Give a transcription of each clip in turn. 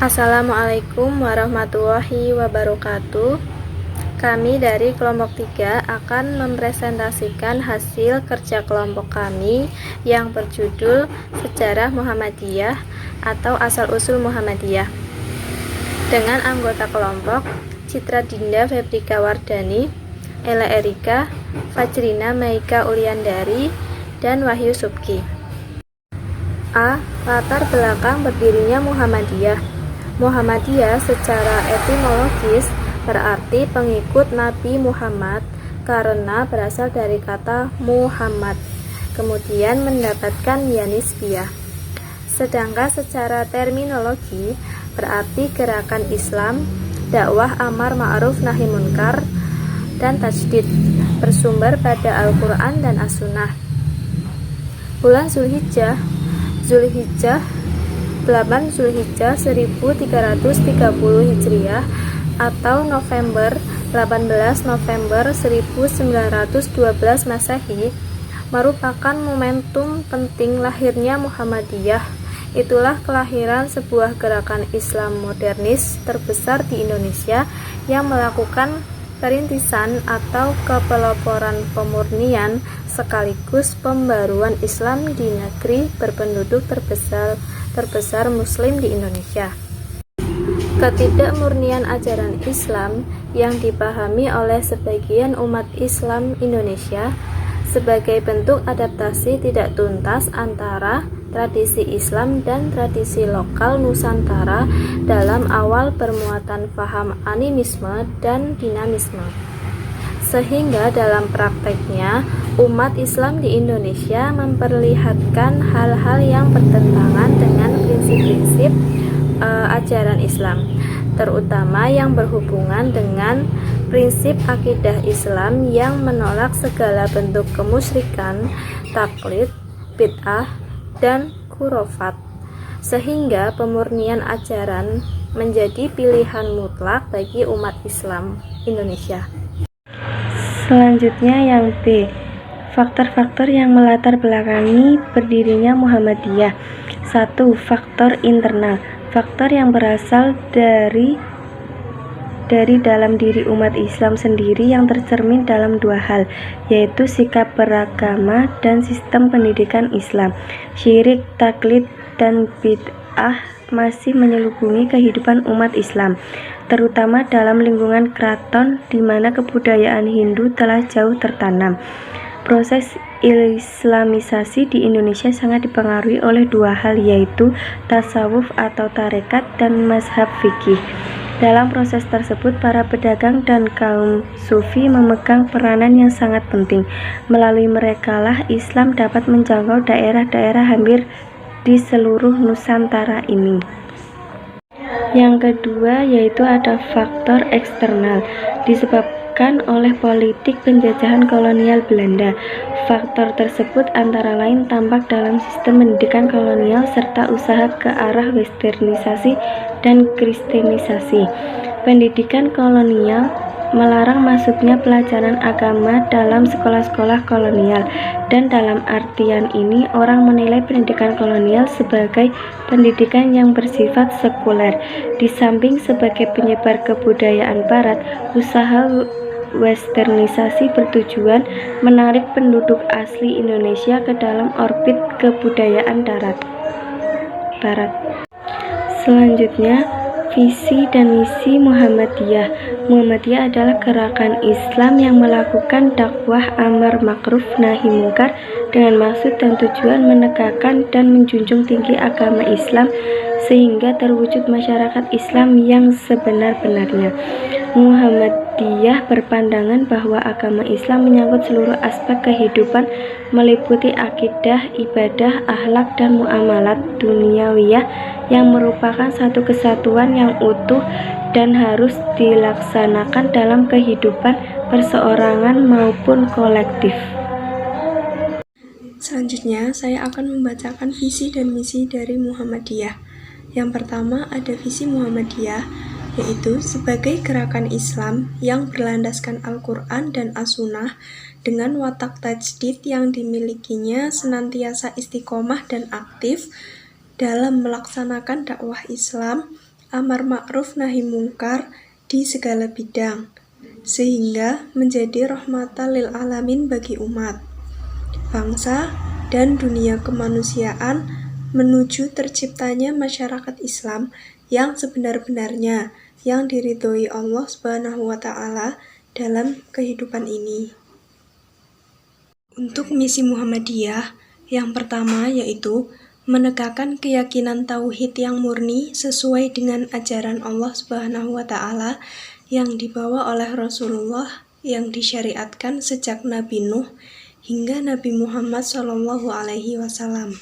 Assalamualaikum warahmatullahi wabarakatuh. Kami dari kelompok 3 akan mempresentasikan hasil kerja kelompok kami yang berjudul Sejarah Muhammadiyah atau Asal-Usul Muhammadiyah. Dengan anggota kelompok Citra Dinda Febrika Wardani, Ella Erika, Fajrina Maika Uliandari, dan Wahyu Subki. A. Latar belakang berdirinya Muhammadiyah. Muhammadiyah secara etimologis berarti pengikut Nabi Muhammad karena berasal dari kata Muhammad, kemudian mendapatkan ya nisbiyah. Sedangkan secara terminologi berarti gerakan Islam, dakwah amar ma'ruf nahi munkar, dan tajdid, bersumber pada Al-Quran dan As-Sunnah. Bulan Zulhijjah 8 Zulhijjah 1330 Hijriah atau November 18 November 1912 Masehi merupakan momentum penting lahirnya Muhammadiyah. Itulah kelahiran sebuah gerakan Islam modernis terbesar di Indonesia yang melakukan perintisan atau kepeloporan pemurnian sekaligus pembaruan Islam di negeri berpenduduk terbesar Muslim di Indonesia. Ketidakmurnian ajaran Islam yang dipahami oleh sebagian umat Islam Indonesia sebagai bentuk adaptasi tidak tuntas antara tradisi Islam dan tradisi lokal Nusantara dalam awal bermuatan paham animisme dan dinamisme. Sehingga dalam prakteknya, umat Islam di Indonesia memperlihatkan hal-hal yang bertentangan dengan prinsip-prinsip ajaran Islam, terutama yang berhubungan dengan prinsip akidah Islam yang menolak segala bentuk kemusyrikan, taklid, bid'ah, dan khurafat, sehingga pemurnian ajaran menjadi pilihan mutlak bagi umat Islam Indonesia. Selanjutnya yang B, faktor-faktor yang melatar belakangi berdirinya Muhammadiyah. 1. Faktor internal. Faktor yang berasal dari dalam diri umat Islam sendiri yang tercermin dalam dua hal, yaitu sikap beragama dan sistem pendidikan Islam. Syirik, taklid, dan bid'ah masih menyelubungi kehidupan umat Islam, terutama dalam lingkungan keraton di mana kebudayaan Hindu telah jauh tertanam. Proses Islamisasi di Indonesia sangat dipengaruhi oleh dua hal, yaitu tasawuf atau tarekat dan mazhab fikih. Dalam proses tersebut, para pedagang dan kaum sufi memegang peranan yang sangat penting. Melalui merekalah Islam dapat menjangkau daerah-daerah hampir di seluruh Nusantara ini. Yang kedua yaitu ada faktor eksternal, disebabkan oleh politik penjajahan kolonial Belanda. Faktor tersebut antara lain tampak dalam sistem pendidikan kolonial serta usaha ke arah westernisasi dan kristenisasi. Pendidikan kolonial melarang masuknya pelajaran agama dalam sekolah-sekolah kolonial, dan dalam artian ini orang menilai pendidikan kolonial sebagai pendidikan yang bersifat sekuler. Di samping sebagai penyebar kebudayaan barat, usaha westernisasi bertujuan menarik penduduk asli Indonesia ke dalam orbit kebudayaan barat. Selanjutnya, visi dan misi Muhammadiyah. Muhammadiyah adalah gerakan Islam yang melakukan dakwah amar ma'ruf nahi munkar dengan maksud dan tujuan menegakkan dan menjunjung tinggi agama Islam sehingga terwujud masyarakat Islam yang sebenar-benarnya. Muhammadiyah berpandangan bahwa agama Islam menyangkut seluruh aspek kehidupan, meliputi akidah, ibadah, akhlak, dan muamalat duniawiyah yang merupakan satu kesatuan yang utuh dan harus dilaksanakan dalam kehidupan perseorangan maupun kolektif. Selanjutnya, saya akan membacakan visi dan misi dari Muhammadiyah. Yang pertama ada visi Muhammadiyah, yaitu sebagai gerakan Islam yang berlandaskan Al-Quran dan As-Sunnah dengan watak tajdid yang dimilikinya senantiasa istiqomah dan aktif dalam melaksanakan dakwah Islam amar ma'ruf nahi mungkar di segala bidang, sehingga menjadi rahmatan lil alamin bagi umat, bangsa, dan dunia kemanusiaan menuju terciptanya masyarakat Islam yang sebenar-benarnya, yang diridhoi Allah Subhanahu wa Ta'ala dalam kehidupan ini. Untuk misi Muhammadiyah, yang pertama yaitu menegakkan keyakinan tauhid yang murni sesuai dengan ajaran Allah Subhanahu wa Ta'ala yang dibawa oleh Rasulullah yang disyariatkan sejak Nabi Nuh hingga Nabi Muhammad SAW.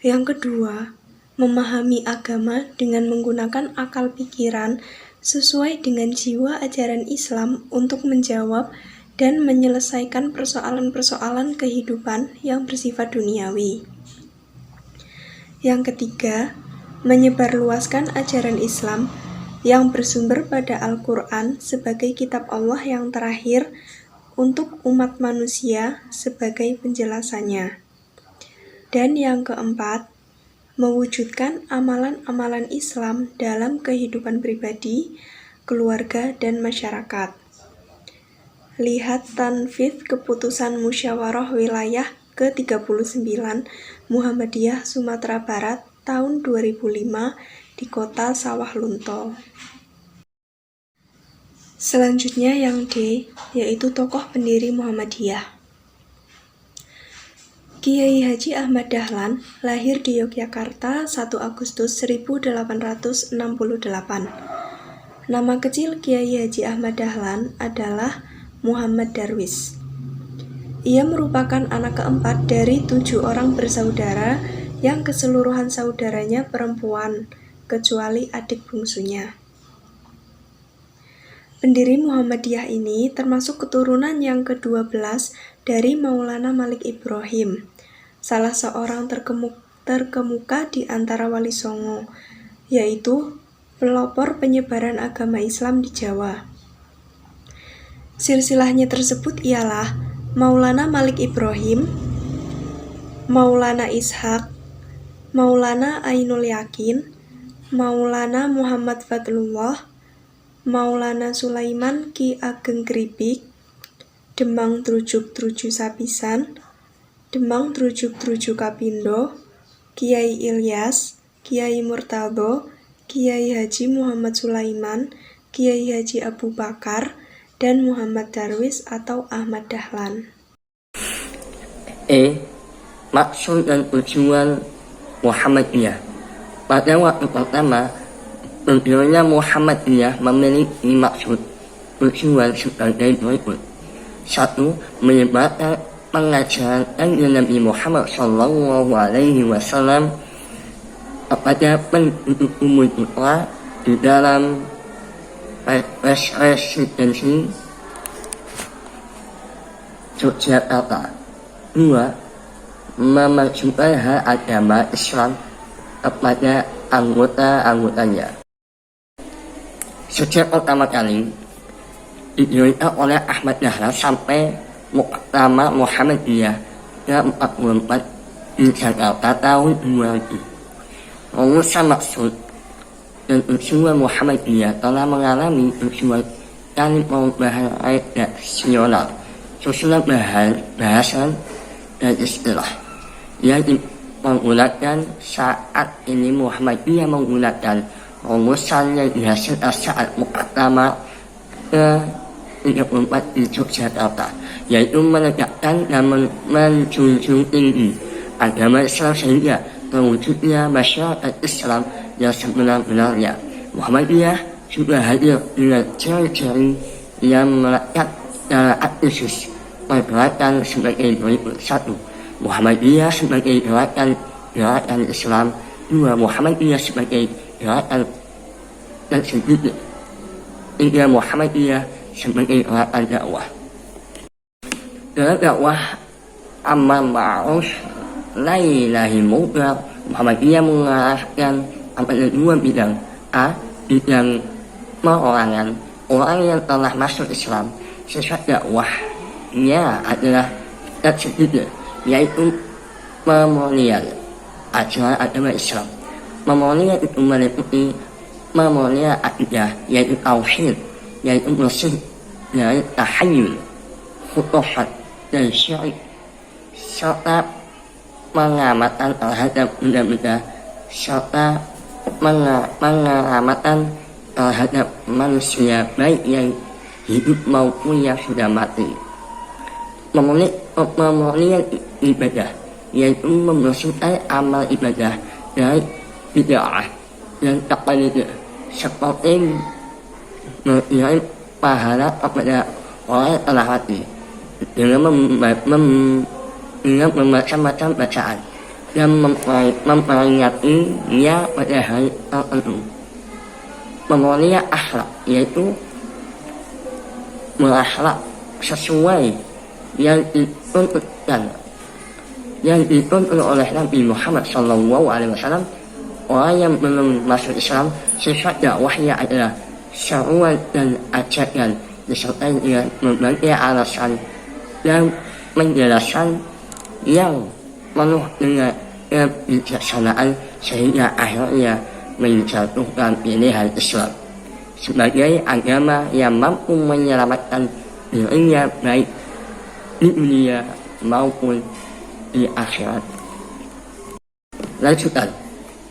Yang kedua, memahami agama dengan menggunakan akal pikiran sesuai dengan jiwa ajaran Islam untuk menjawab dan menyelesaikan persoalan-persoalan kehidupan yang bersifat duniawi. Yang ketiga, menyebarluaskan ajaran Islam yang bersumber pada Al-Quran sebagai kitab Allah yang terakhir untuk umat manusia sebagai penjelasannya. Dan yang keempat, mewujudkan amalan-amalan Islam dalam kehidupan pribadi, keluarga, dan masyarakat. Lihat tanfidz keputusan musyawarah wilayah ke-39 Muhammadiyah Sumatera Barat tahun 2005 di kota Sawah Lunto. Selanjutnya yang D, yaitu tokoh pendiri Muhammadiyah. Kiai Haji Ahmad Dahlan lahir di Yogyakarta 1 Agustus 1868. Nama kecil Kiai Haji Ahmad Dahlan adalah Muhammad Darwis. Ia merupakan anak keempat dari 7 orang bersaudara yang keseluruhan saudaranya perempuan, kecuali adik bungsunya. Pendiri Muhammadiyah ini termasuk keturunan yang ke-12 dari Maulana Malik Ibrahim, salah seorang terkemuka di antara Wali Songo, yaitu pelopor penyebaran agama Islam di Jawa. Silsilahnya tersebut ialah Maulana Malik Ibrahim, Maulana Ishaq, Maulana Ainul Yakin, Maulana Muhammad Fadlullah, Maulana Sulaiman Ki Ageng Gribik, Demang Drujuk Druju Sapisan, Demang Drujuk Druju Kapindo, Kiai Ilyas, Kiai Murtado, Kiai Haji Muhammad Sulaiman, Kiai Haji Abu Bakar, dan Muhammad Darwis atau Ahmad Dahlan. Maksud dan tujuan Muhammadiyah. Pada waktu pertama, berdirinya Muhammadiyah memiliki maksud tujuan sebagai berikut. 1. Menyebarkan pengajaran Nabi Muhammad SAW kepada penduduk umum putra di dalam residensi Yogyakarta. 2. Memajukan hak agama Islam kepada anggota-anggotanya. Sejak pertama kali didirikan oleh Ahmad Dahlan sampai Muktamar Muhammadiyah ke-44 di Jakarta tahun 2000. Rumusan maksud dan tujuan Muhammadiyah telah mengalami tujuan kali perubahan redaksional, susunan bahasan dan istilah yang menggunakan saat ini. Muhammadiyah menggunakan rumusan yang dihasilkan saat Muktamar ke-34 di Yogyakarta, yaitu menegakkan dan menjunjung tinggi agama Islam sehingga terwujudnya masyarakat Islam yang sebenar-benarnya. Muhammadiyah juga hadir dengan ciri-ciri yang melekat dalam aktivis pergerakan sebagai berikut. 1. Muhammadiyah sebagai gerakan Islam. 2. Muhammadiyah sebagai gerakan tersebut. 3. Muhammadiyah sebagai gerakan dakwah. Dalam dakwah amar ma'ruf nahi munkar, Muhammadiyah mengarahkan pada 2 bidang. A. Bidang perorangan orang yang telah masuk Islam. Sifat dakwahnya adalah tersebut, yaitu pemurnian ajaran agama Islam. Pemurnian itu meliputi memenuhi akidah yaitu tauhid, yaitu bersih dari tahayyul, futuhat dan syirik, serta pengamatan terhadap benda-benda serta pengamatan terhadap manusia baik yang hidup maupun yang sudah mati. Pemulihan ibadah yaitu membersihkan amal ibadah dari bid'ah dan taqlid, seperti memberikan pahala kepada orang telah mati dengan membaca-baca bacaan dan memperingatinya pada hari tertentu. Pemulihan akhlak yaitu berakhlak sesuai yang dituntut oleh Nabi Muhammad SAW. Orang yang belum masuk Islam, sifat dakwahnya adalah seruan dan ajakan disertai dengan berbagai alasan dan penjelasan yang penuh dengan kebijaksanaan sehingga akhirnya menjatuhkan pilihan Islam sebagai agama yang mampu menyelamatkan dirinya baik di dunia maupun di akhirat. Lanjutan.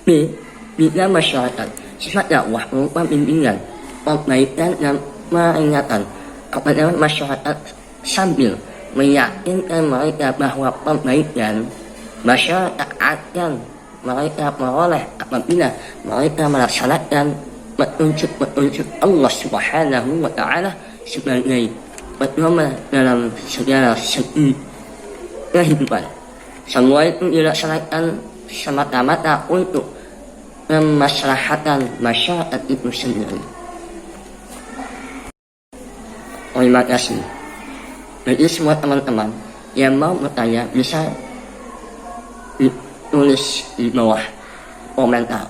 B. Bina masyarakat. Sifat dakwah berupa bimbingan, perbaikan dan peringatan kepada masyarakat sambil meyakinkan mereka bahwa perbaikan masyarakat akan mereka peroleh apabila mereka melaksanakan petunjuk Allah Subhanahu wa Ta'ala sebagai pedoman dalam segala segi kehidupan. Semua itu dilaksanakan semata-mata untuk kemaslahatan masyarakat itu sendiri. Terima kasih. Bagi semua teman-teman yang mau bertanya bisa ditulis di bawah komentar.